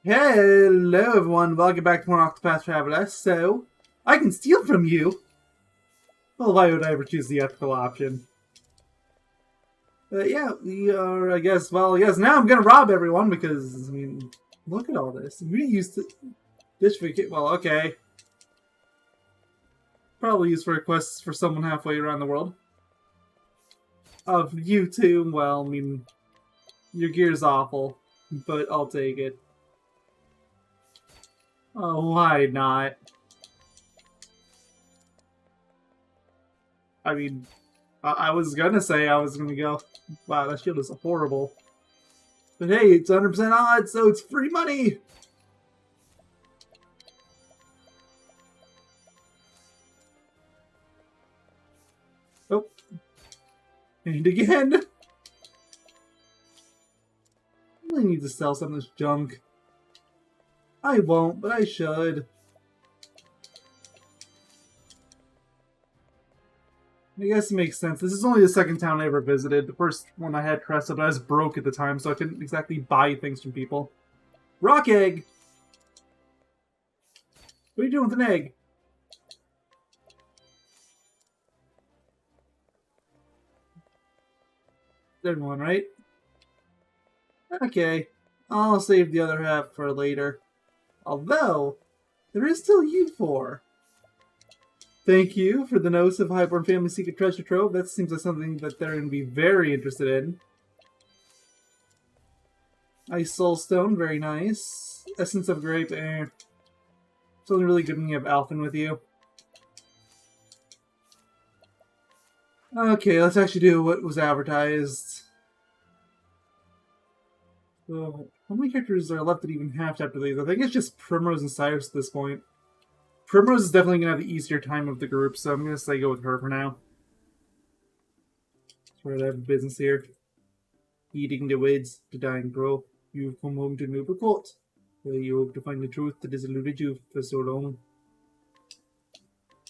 Hello everyone, welcome back to more Octopath Traveler. So, I can steal from you! Well, why would I ever choose the ethical option? Yeah, we are, I guess, now I'm gonna rob everyone because, I mean, look at all this. We used to... This well, okay. Probably used for requests for someone halfway around the world. Of you two, well, I mean, your gear's awful, but I'll take it. Oh, why not? I mean, I was gonna say I was gonna go, wow, that shield is horrible. But hey, it's 100% odds, so it's free money! Oh. And again! I really need to sell some of this junk. I won't, but I should. I guess it makes sense. This is only the second town I ever visited. The first one I had Cressa, but I was broke at the time, so I couldn't exactly buy things from people. Rock egg! What are you doing with an egg? There's one, right? Okay. I'll save the other half for later. Although, there is still you four. Thank you for the notice of Highborn Family Secret Treasure Trove. That seems like something that they're going to be very interested in. Ice Soulstone, very nice. Essence of Grape, It's only really good when you have Alphen with you. Okay, let's actually do what was advertised. So, how many characters are left that even have chapter leads? I think it's just Primrose and Cyrus at this point. Primrose is definitely going to have the easier time of the group, so I'm going to say go with her for now. That's right, I have business here. Eating the weeds to die and grow. You've come home to Noblecourt, where you hope to find the truth that has eluded you for so long.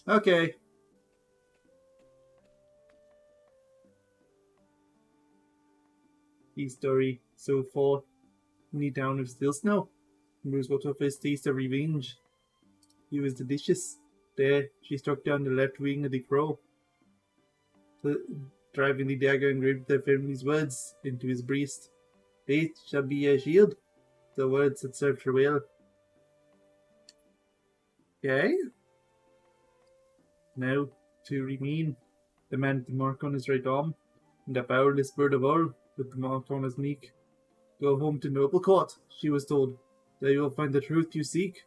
Okay. The story so far. Only down of still snow. Primrose got her first taste of revenge. He was delicious. There, she struck down the left wing of the crow, driving the dagger engraved with their family's words into his breast. Faith shall be a shield. The words had served her well. Okay. Now, to remain, the man with the mark on his right arm, and the powerless bird of all, with the mark on his neck. Go home to Noblecourt, she was told. There you will find the truth you seek.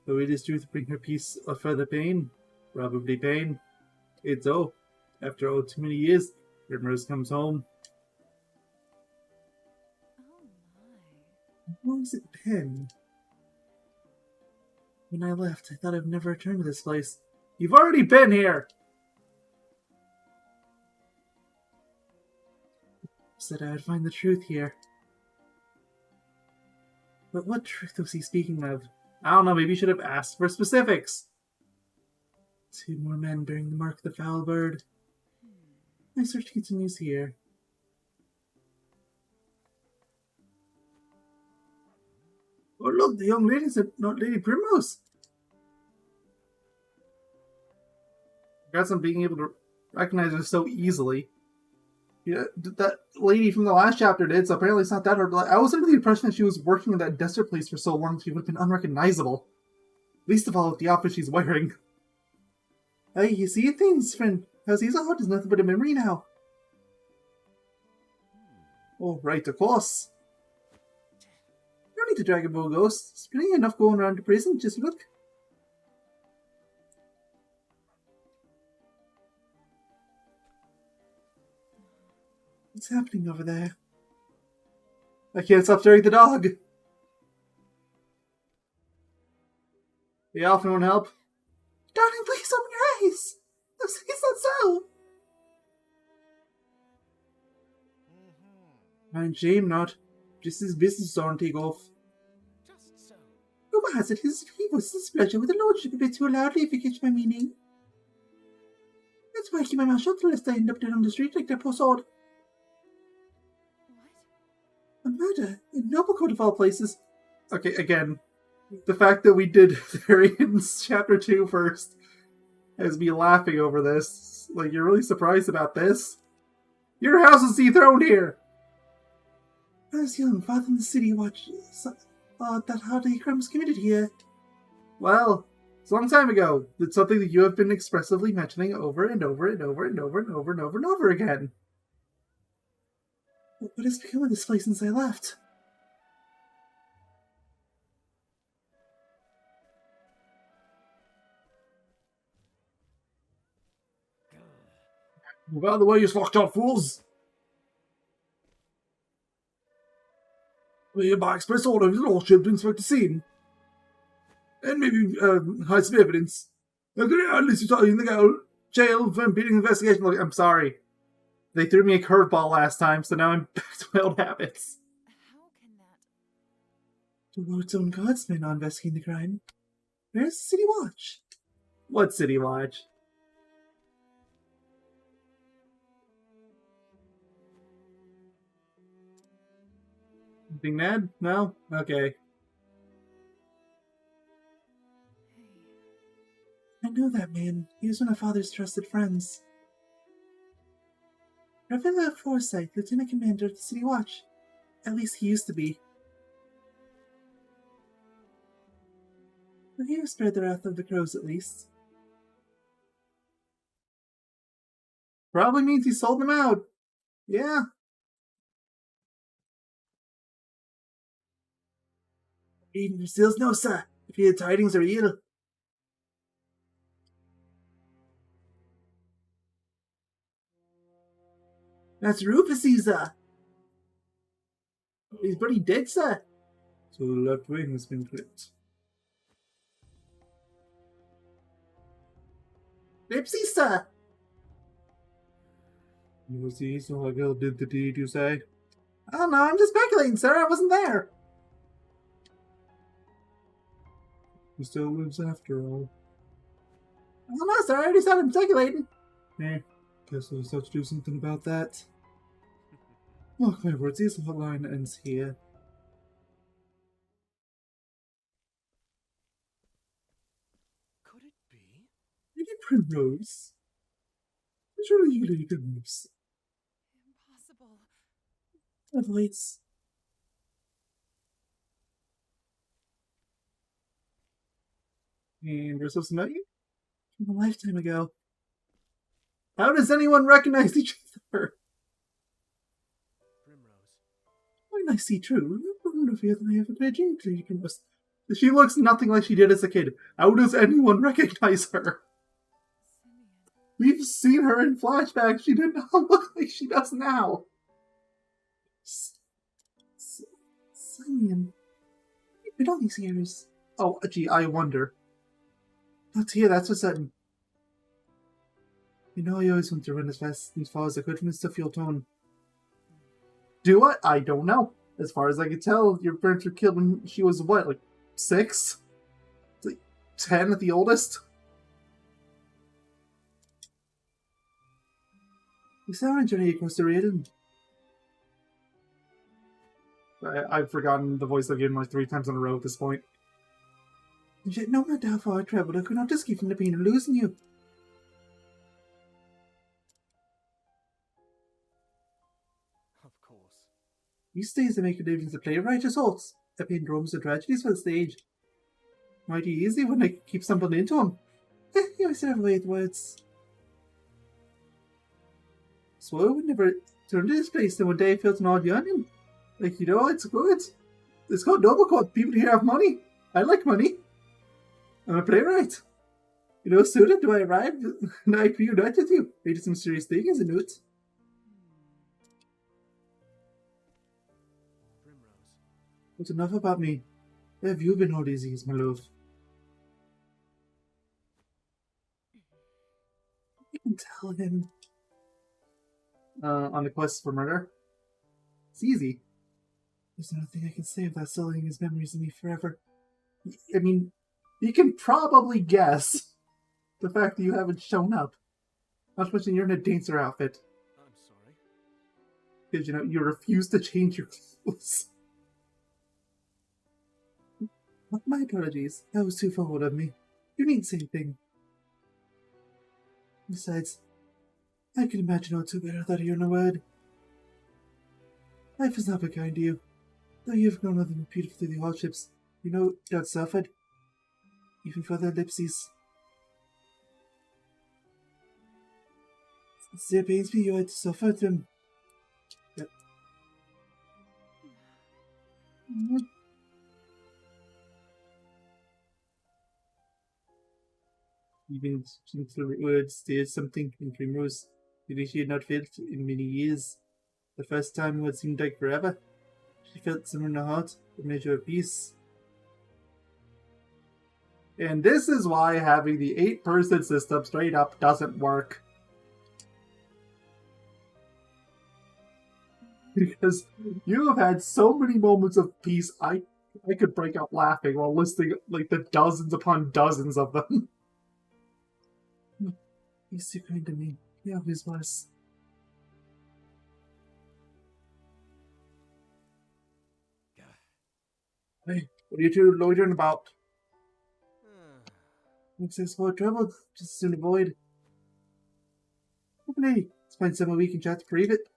Though it is true to bring her peace or further pain, probably pain. It's so. After all too many years, Primrose comes home. How long has it been? When I left, I thought I'd never return to this place. You've already been here! I said I would find the truth here. But what truth was he speaking of? I don't know, maybe you should have asked for specifics. 2 more men bearing the mark of the foul bird. My search continues here. Oh look, the young lady said not Lady Primrose. Congrats on being able to recognize her so easily. Yeah, that lady from the last chapter did, so apparently it's not that hard. But I was under the impression that she was working in that desert place for so long she would have been unrecognizable. Least of all with the outfit she's wearing. Hey, you see things, friend. How's Izahot is nothing but a memory now. Oh, right, of course. You don't need to drag a bow ghost. There's plenty enough going around the prison, just look. What's happening over there? I can't stop staring at the dog. The Alphen won't help. Darling, please open your eyes. It's not so. Mind shame not. Just his business don't take off. Just so. Rumor has it he was displeasure with the lordship a bit too loudly, if you catch my meaning. That's why I keep my mouth shut lest I end up dead on the street like that poor sword. What? A murder in Noblecourt of all places. Okay, again, the fact that we did Therian's chapter 2 first has me laughing over this. Like, you're really surprised about this? Your house is dethroned here! I was young, father in the city watched that hardly crime was committed here. Well, it's a long time ago. It's something that you have been expressively mentioning over and over and over and over and over and over and over again. What has become of this place since I left? Move out of the way, you lockjaw fools! We hereby express order of his lordship to inspect the scene. And maybe hide some evidence. At least you're in the jail for impeding investigation. Look, I'm sorry. They threw me a curveball last time, so now I'm back to my old habits. How can that... The Lord's own guardsmen are investigating the crime. Where's the City Watch? What City Watch? Anything mad? No? Okay. I know that man. He was one of Father's trusted friends. Reverend Forsyth, Lieutenant Commander of the City Watch. At least he used to be. But he will spare the wrath of the crows, at least. Probably means he sold them out. Yeah. Even for seals, no, sir. If your tidings are ill. That's Rufus, sir. He's pretty dead, sir. So the left wing has been clipped. Lipsy, sir. You see, so a girl did the deed, you say? Oh no, I'm just speculating, sir. I wasn't there. He still lives after all. Oh no, sir. I already said I'm speculating. Guess we'll have to do something about that. Mark my words, this hotline ends here. Could it be? Lady Primrose? Surely you, Lady Primrose. Impossible. A voice. And we're supposed to know you? From a lifetime ago. How does anyone recognize each other? Primrose. When I see true, I wonder if I have a Lady Primrose. She looks nothing like she did as a kid. How does anyone recognize her? Simeon. We've seen her in flashbacks. She did not look like she does now. Simeon. In all these years. Oh, gee, I wonder. Not here, that's for certain. You know, I always want to run as fast and as far as I could from the stuff you'll tone. Do what? I don't know. As far as I can tell, your parents were killed when she was, what, like 6? Like 10 at the oldest? We saw a journey across the Raiden. I've forgotten the voice I've given like 3 times in a row at this point. And yet, no matter how far I travelled, I could not escape from the pain of losing you. Of course. These days I make a living as a playwright or sorts. I paint dramas and tragedies for the stage. Mighty easy when I keep stumbling into them. You always have a way with words. So I would never turn to this place, and one day I felt an odd yearning. Like, you know, it's good. It's called Noblecourt. People here have money. I like money. I'm a playwright. You know, sooner do I arrive and I reunite with you. Maybe some serious thing, isn't it? Primrose. But enough about me. Where have you been all these years, my love? You can tell him. On the quest for murder? It's easy. There's nothing I can say without sullying his memories of me forever. I mean, you can probably guess the fact that you haven't shown up. Not to mention you're in a dancer outfit. I'm sorry. Because, you know, you refuse to change your clothes. My apologies. That was too forward of me. You needn't say anything. Besides, I can imagine altogether without hearing a word. Life has not been kind to you. Though you have grown other than beautiful through the hardships, you know God suffered. Even for their ellipses. It still pains me you had to suffer them. Yep. Even gentler words did something in Primrose that she had not felt in many years. The first time what seemed like forever. She felt somewhere in her heart, a measure of peace. And this is why having the 8-person system straight up doesn't work. Because you have had so many moments of peace, I could break out laughing while listing like the dozens upon dozens of them. He's too kind to me. He always was. Hey, what are you two loitering about? Looks like small trouble, just as soon avoid. Hopefully, let's find somewhere we can chat to prove it.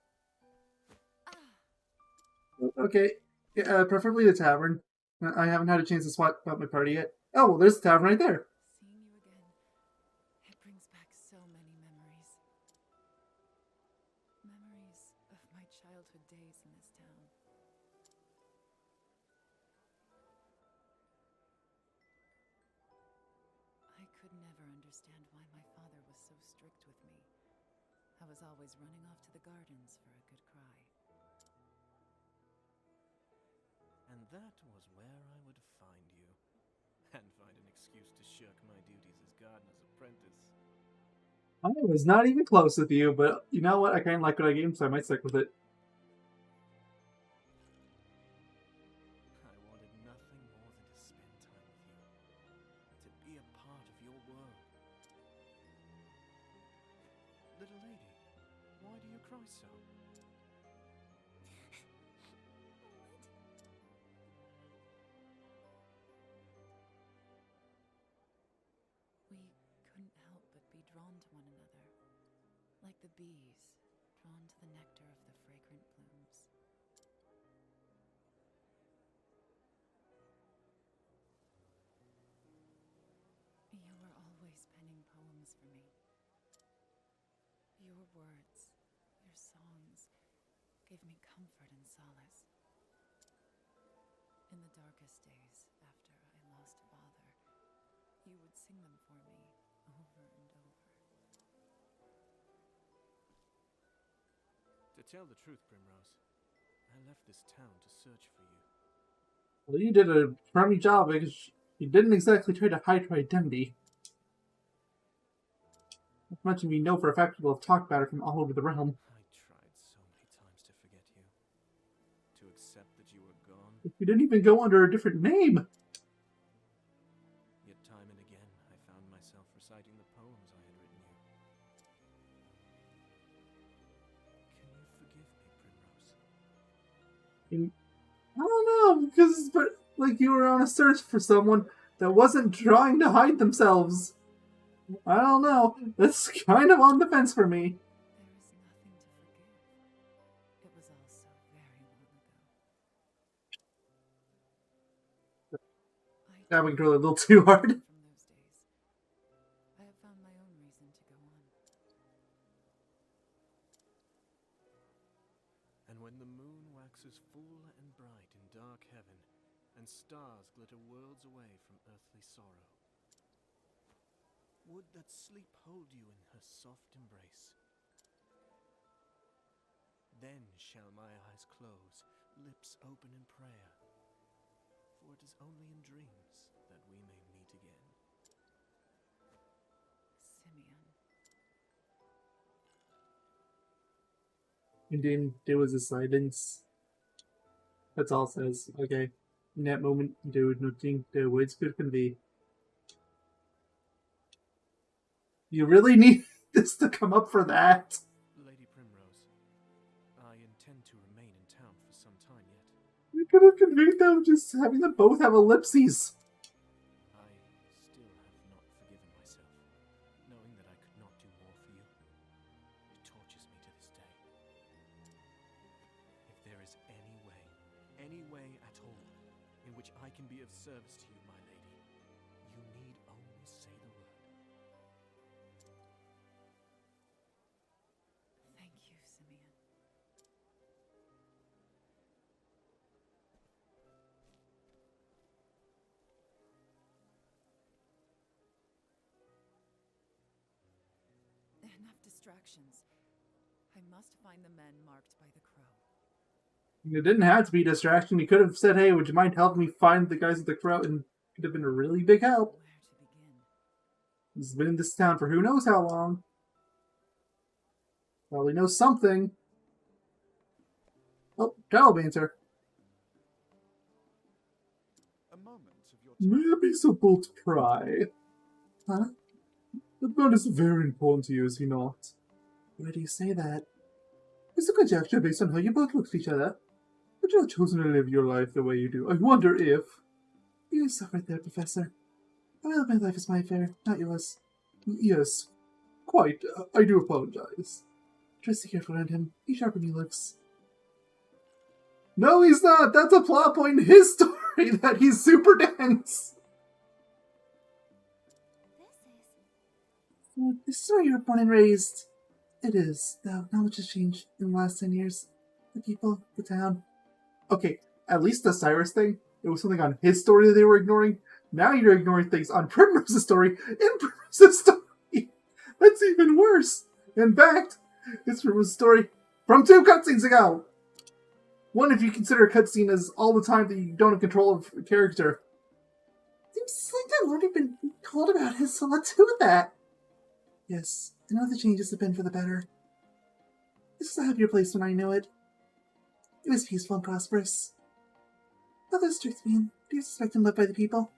Okay, yeah, preferably the tavern. I haven't had a chance to swat about my party yet. Oh, well, there's the tavern right there. Seeing you again, it brings back so many memories. Memories of my childhood days in this town. I could never understand why my father was so strict with me. I was always running off to the gardens for a good cry. And that was where I would find you. And find an excuse to shirk my duties as gardener's apprentice. I was not even close with you, but you know what? I kind of like what I gave, so I might stick with it. I wanted nothing more than to spend time with you. To be a part of your world. Little lady, why do you cry so? We couldn't help but be drawn to one another, like the bees drawn to the nectar of the fragrant blooms. You were always penning poems for me. Your words, your songs, gave me comfort and solace. In the darkest days after I lost father, you would sing them for me over and over. To tell the truth, Primrose, I left this town to search for you. Well, you did a crummy job because you didn't exactly try to hide your identity. Not much of you know for a fact people have talked about it from all over the realm. I tried so many times to forget you. To accept that you were gone. You didn't even go under a different name. Yet time and again, I found myself reciting the poems I had written you. Can you forgive me, Primrose? I don't know, because like you were on a search for someone that wasn't trying to hide themselves. I don't know. That's kind of on the fence for me. There is nothing to forgive. It was all so very long ago. That went really a little too hard. From those days, I have found my own reason to go on. And when the moon waxes full and bright in dark heaven, and stars glitter worlds away from earthly sorrow, would that sleep hold you in her soft embrace. Then shall my eyes close, lips open in prayer, for it is only in dreams that we may meet again. Simeon. And then there was a silence. That's all it says. Okay. In that moment, there was nothing the words could convey. You really need this to come up for that? Lady Primrose, I intend to remain in town for some time yet. You could have conveyed them just having them both have ellipses. I can be of service to you, my lady. You need only say the word. Thank you, Simeon. Enough distractions. I must find the men marked by the crow. It didn't have to be a distraction. You could have said, hey, would you mind helping me find the guys with the crow? And it could have been a really big help. Where to begin? He's been in this town for who knows how long. Probably knows something. Oh, Gallivanter. A moment of your time. May I be so bold to pry? Huh? The bird is very important to you, is he not? Why do you say that? It's a conjecture based on how you both look at each other. But you have chosen to live your life the way you do. I wonder if... You stop right there, Professor. Well, my life is my affair, not yours. Yes, quite. I do apologize. Just be careful around him. Be sharp when he looks. No, he's not! That's a plot point in his story, that he's super dense! This is where you were born and raised. It is, though. Not much has changed in the last 10 years. The people, the town. Okay, at least the Cyrus thing, it was something on his story that they were ignoring. Now you're ignoring things on Primrose's story in Primrose's story. That's even worse. In fact, it's Primrose's story from 2 cutscenes ago. One, if you consider a cutscene as all the time that you don't have control of a character. Seems like I've already been told about his, so let's do with that. Yes, I know the changes have been for the better. This is a happier place when I know it. It was peaceful and prosperous. Others tricked me and do you suspect and loved by the people.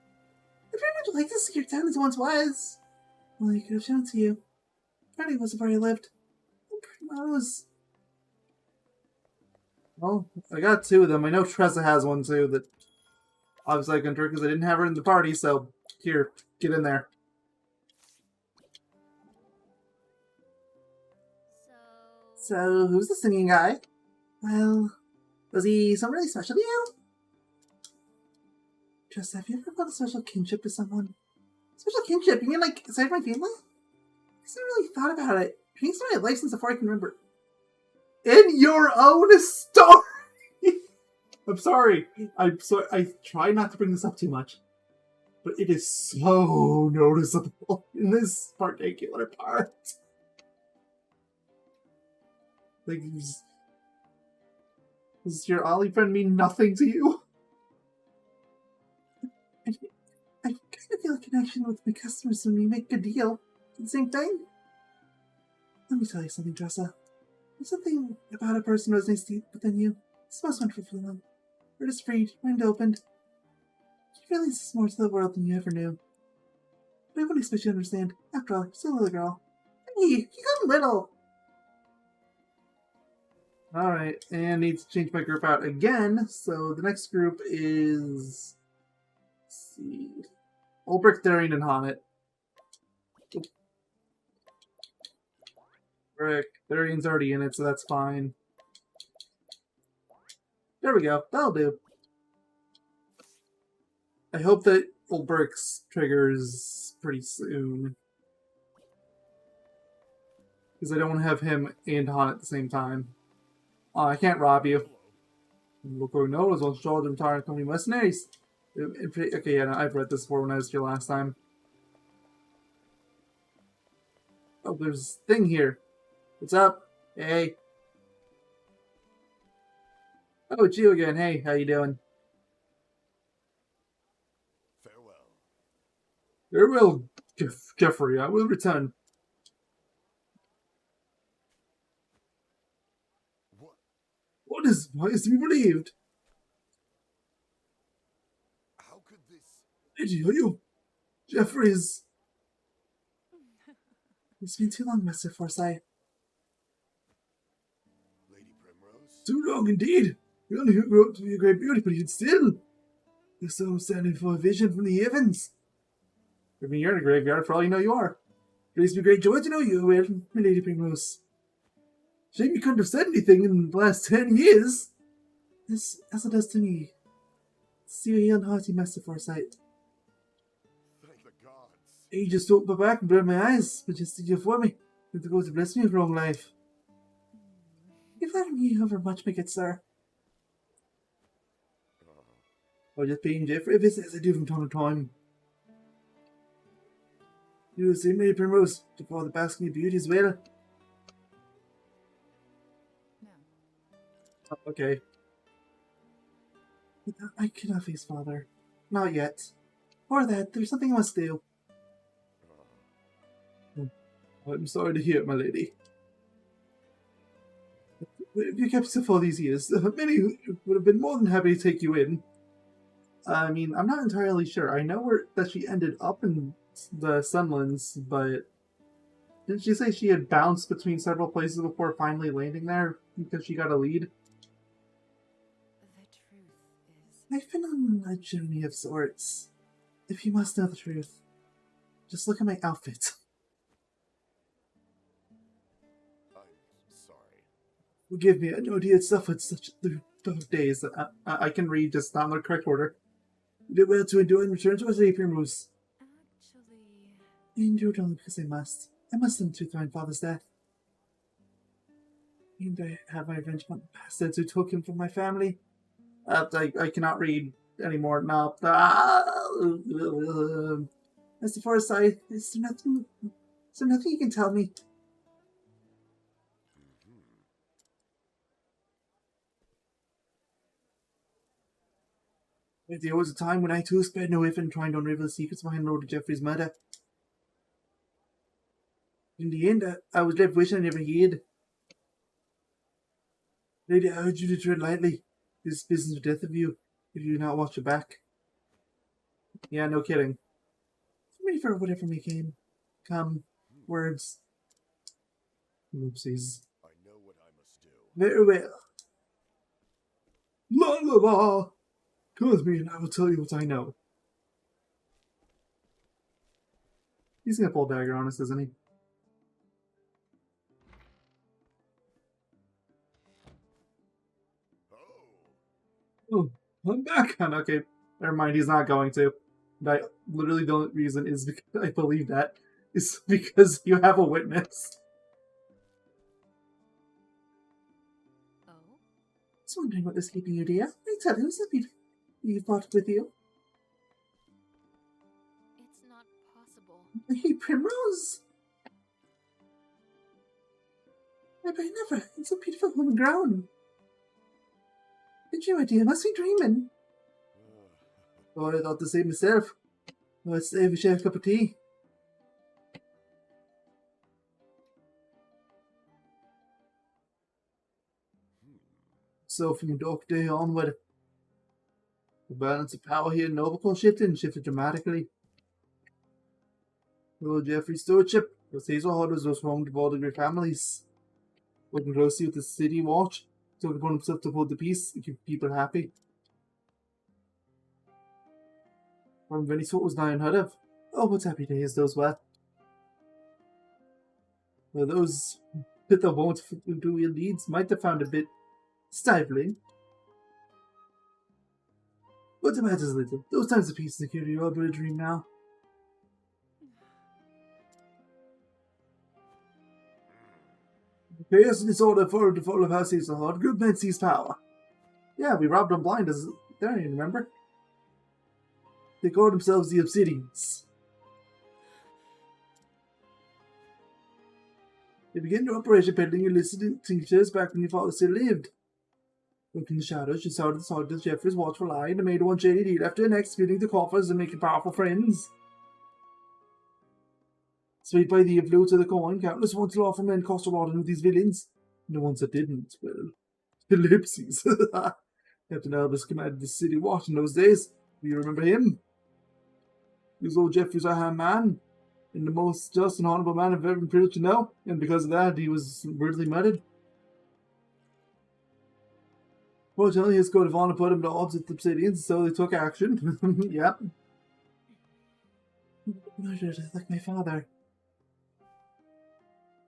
I very much like to see your town as it once was. Well, I could have shown it to you. Friday wasn't where I lived. Primrose. Well, I got 2 of them. I know Tressa has one too that obviously I couldn't drink because I didn't have her in the party, so here, get in there. So, who's the singing guy? Well, was he someone really special to you? Tressa, have you ever felt a special kinship to someone? Special kinship? You mean like aside my family? I just never really thought about it. I think it's my life before I can remember. In your own story! I'm sorry. I try not to bring this up too much. But it is so noticeable in this particular part. Like, does your Ollie friend mean nothing to you? I kind of feel a connection with my customers when we make a deal. The same thing? Let me tell you something, Tressa. There's something about a person who resonates deep within you. It's the most wonderful feeling. Heart is freed, mind opened. You realize there's more to the world than you ever knew. But I wouldn't expect you to understand. After all, you're still a little girl. Hey, you got little! Alright, and I need to change my group out again. So the next group is... Let's see... Ulbrich, Therian, and Honnet. Rick, Therian's already in it, so that's fine. There we go. That'll do. I hope that Ulbrich's triggers pretty soon. Because I don't want to have him and Han at the same time. I can't rob you. Noblecourt knows I'll show the entire company mercenaries. Okay, yeah, no, I've read this before when I was here last time. Oh, there's a thing here. What's up? Hey. Oh, it's you again. Hey, how you doing? Farewell. Farewell, Jeffrey. I will return. Why is to be believed? How could this... Lady, are you? Jeffrey's... It's been too long, Master Forsyth. Lady Primrose? Too long indeed. You only grew up to be a great beauty, but yet still. You're so standing for a vision from the heavens. I mean, you're in a graveyard, for all you know you are. It gives me great joy to know you, well, my Lady Primrose. Shame you couldn't have said anything in the last 10 years. As it does to me. See you unhearty, Master Foresight. Thank the gods. He just opened my back and blurred my eyes, but just you for me. And to go to bless me with long life. You flatter me however much, my good sir. I'll just paying Jeffrey a visit as I do from time to time. You see me, Primrose, to follow the basking of beauty as well. No. Oh, okay. I cannot face father. Not yet. Or that, there's something I must do. I'm sorry to hear it, my lady. If you kept still for these years, many would have been more than happy to take you in. I mean, I'm not entirely sure. I know that she ended up in the Sunlands, but didn't she say she had bounced between several places before finally landing there because she got a lead? The truth is... I've been on a journey of sorts. If you must know the truth, just look at my outfit. I'm sorry. Forgive me, I know you had suffered such dark days. I can read, just not in the correct order. You did well to endure and return to us, Primrose. Actually... I endured only because I must. I must end to my father's death. And I have my revenge on the bastards who took him from my family. I cannot read anymore now. As far as is there nothing you can tell me? There was a time when I too spared no effort in trying to unravel the secrets behind Lord Geoffrey's murder. In the end, I was left wishing I never heard. Lady, I urge you to tread lightly. This business of death of you, if you do not watch your back. Yeah, no kidding. I'm ready for whatever may come. Words. Oopsies. I know what I must do. Very well. La la la! Come with me and I will tell you what I know. He's gonna pull a dagger on us, isn't he? Oh, I'm back! Okay, never mind, he's not going to. And literally the only reason is because I believe that is because you have a witness. Oh? I was wondering what was keeping you, dear. I tell you, something you've brought with you. It's not possible. Hey, Primrose! I never, it's so beautiful home and ground. Did you, my dear? Must be dreaming. Oh, I thought the same myself. Let's have a share a cup of tea. So from a dark day onward, the balance of power here in Noblecourt shifted dramatically. Lord Geoffrey's stewardship was Hazelhard was most wronged of all the great families. Working closely with the city watch, took it upon himself to hold the peace and keep people happy. When Vinny's thought was now unheard of. Oh, what happy days those were. Well, those that won't do ill deeds might have found a bit stifling. But it matters little. Those times of peace and security are but a dream now. Chaos and disorder followed the fall of House Hazelhard. Good men seize power. Yeah, we robbed them blind as there, you remember? They called themselves the Obsidians. They began their operation peddling illicit tinctures back when your father still lived. Looking in the shadows, she saw the side of Geoffrey's watchful eye and made one shady deal after the next, filling the coffers and making powerful friends. Swayed by the influence of the coin, countless once lawful men cost a lot of these villains. And the ones that didn't, well, ellipses. Captain Albus commanded the city watch in those days. Do you remember him? He was old Geoffrey's right-hand man, and the most just and honourable man I've ever been privileged to know, and because of that, he was brutally murdered. Fortunately, his code of honour put him to odds with the Obsidians, so they took action. Yep. Murdered like my father.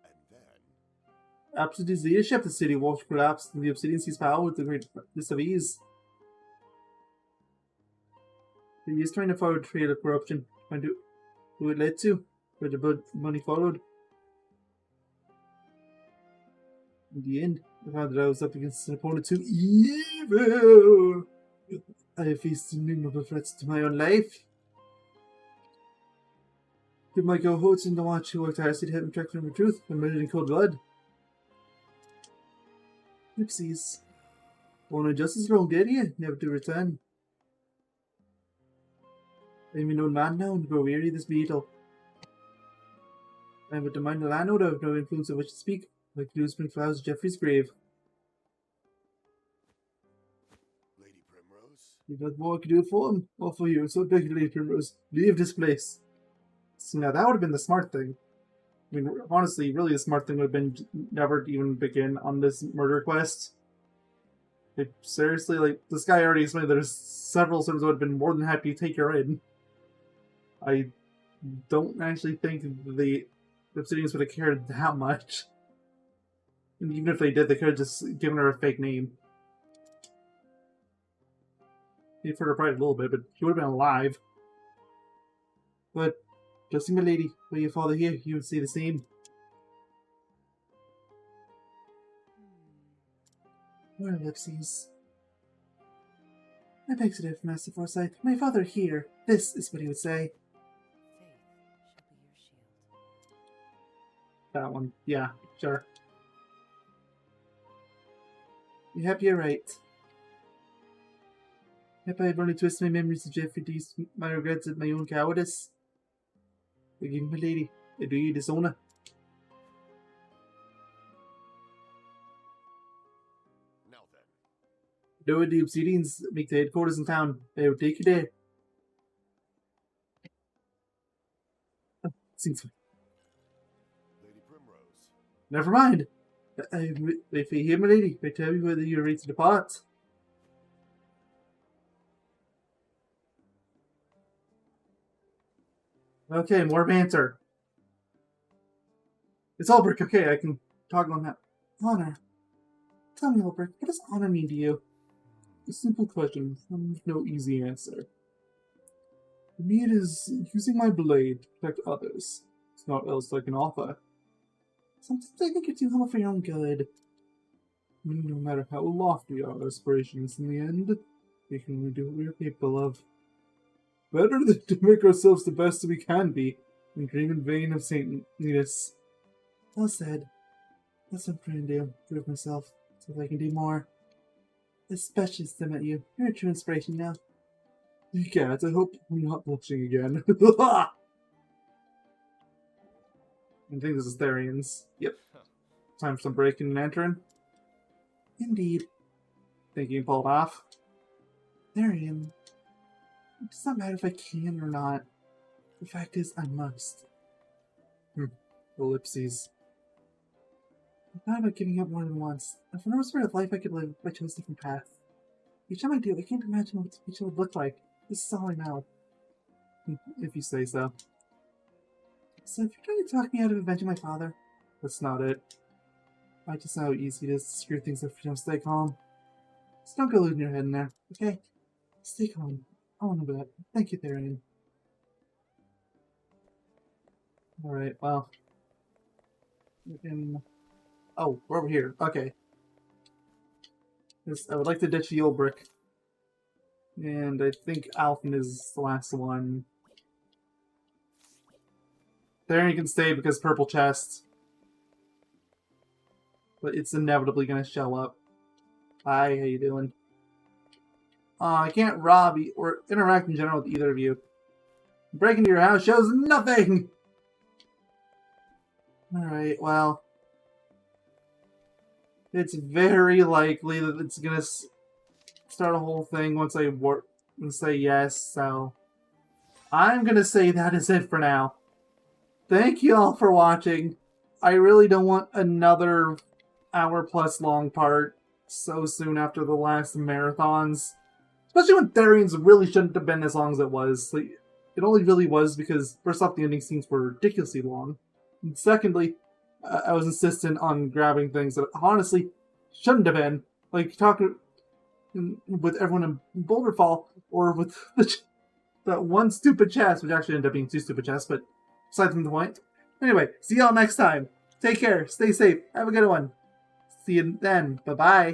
And then... Absent his leadership, the city watch collapsed, and the Obsidian seized power with the greatest of ease. He is trying to follow a trail of corruption. Find out who it led to, where the blood money followed. In the end, I found that I was up against an opponent too evil. I have faced innumerable threats to my own life. Did my cohorts in the watch who worked tirelessly to help me track down the truth and murdered in cold blood? Oopsies. Only justice long, did you? Never to return. I am an old man now and grow weary of this beetle. I am but a minor landowner of no influence of which to speak, like blue spring flowers at Geoffrey's grave. Lady Primrose? You've got more I could do for him, or for you, so beg you, Lady Primrose, leave this place. See, now that would have been the smart thing. I mean, honestly, really the smart thing would have been never to even begin on this murder quest. Like, seriously, like, this guy already explained there's several servants who would have been more than happy to take her in. I don't actually think the Obsidians would have cared that much. And even if they did, they could have just given her a fake name. Gave her pride a little bit, but she would have been alive. But, Justin, my lady, were your father here, you would say the same. Well, ellipses. I beg to differ, Master Forsyth. My father here. This is what he would say. Faith shall be your shield. That one. Yeah, sure. You happy you're right. Yep, I've only twisted my memories of Geoffrey Dees, my regrets at my own cowardice. Forgive me, my lady. I do you dishonour. Now then, Though the Obsidians make the headquarters in town, I will take you there. Oh, seems fine. Lady Primrose. Never mind. If you hear, my lady, I tell you whether you're ready to depart. Okay, more banter. It's Ulbrich, okay, I can talk on that. Honor. Tell me, Ulbrich, what does honor mean to you? A simple question, no easy answer. For me, it is using my blade to protect others. It's not else I can offer. Sometimes I think you're too humble for your own good. No matter how lofty our aspirations in the end, we can only do what we are capable of. Better than to make ourselves the best we can be, and dream in vain of saintliness. Well said. That's what I'm trying to do, prove myself, so that I can do more. Especially since I met you. You're a true inspiration now. You can't, I hope I'm not blushing again. I think this is Therian's. Yep. Time for some breaking and entering. Indeed. Thinking pulled off. Therian. It does not matter if I can or not. The fact is, I must. Ellipses. I thought about giving up more than once. If there was sort of life I could live, I chose a different path. Each time I do, I can't imagine what each would look like. This is all I know. If you say so. So if you're trying to talk me out of avenging my father, that's not it. I just know how easy it is to screw things up if you don't stay calm. Just don't go losing your head in there, okay? Stay calm. I want to bet. Thank you, Therian. Alright, well. We can... Oh, we're over here. Okay. I would like to ditch the old brick. And I think Alphen is the last one. Therian can stay because purple chest. But it's inevitably going to show up. Hi, how you doing? I can't rob you or interact in general with either of you. Breaking into your house shows nothing! Alright, well. It's very likely that it's gonna start a whole thing once I say yes, so. I'm gonna say that is it for now. Thank you all for watching. I really don't want another hour-plus long part so soon after the last marathons. Especially when Therian's really shouldn't have been as long as it was. Like, it only really was because, first off, the ending scenes were ridiculously long. And secondly, I was insistent on grabbing things that honestly shouldn't have been. Like, talking with everyone in Boulder Fall, or with that one stupid chest, which actually ended up being 2 stupid chests, but aside from the point. Anyway, see y'all next time. Take care, stay safe, have a good one. See you then. Bye-bye.